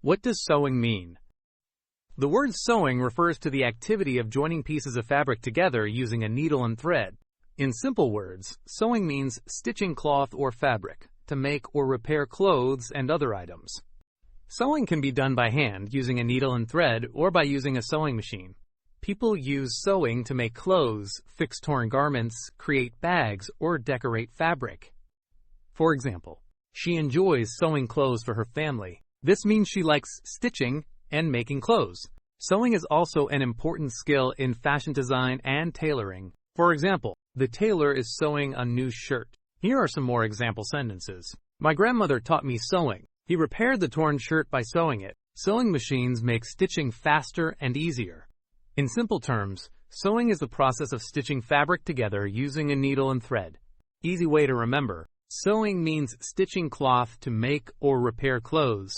What does sewing mean? The word sewing refers to the activity of joining pieces of fabric together using a needle and thread. In simple words, sewing means stitching cloth or fabric to make or repair clothes and other items. Sewing can be done by hand using a needle and thread or by using a sewing machine. People use sewing to make clothes, fix torn garments, create bags, or decorate fabric. For example, she enjoys sewing clothes for her family. This means she likes stitching and making clothes. Sewing is also an important skill in fashion design and tailoring. For example, the tailor is sewing a new shirt. Here are some more example sentences. My grandmother taught me sewing. He repaired the torn shirt by sewing it. Sewing machines make stitching faster and easier. In simple terms, sewing is the process of stitching fabric together using a needle and thread. Easy way to remember, sewing means stitching cloth to make or repair clothes.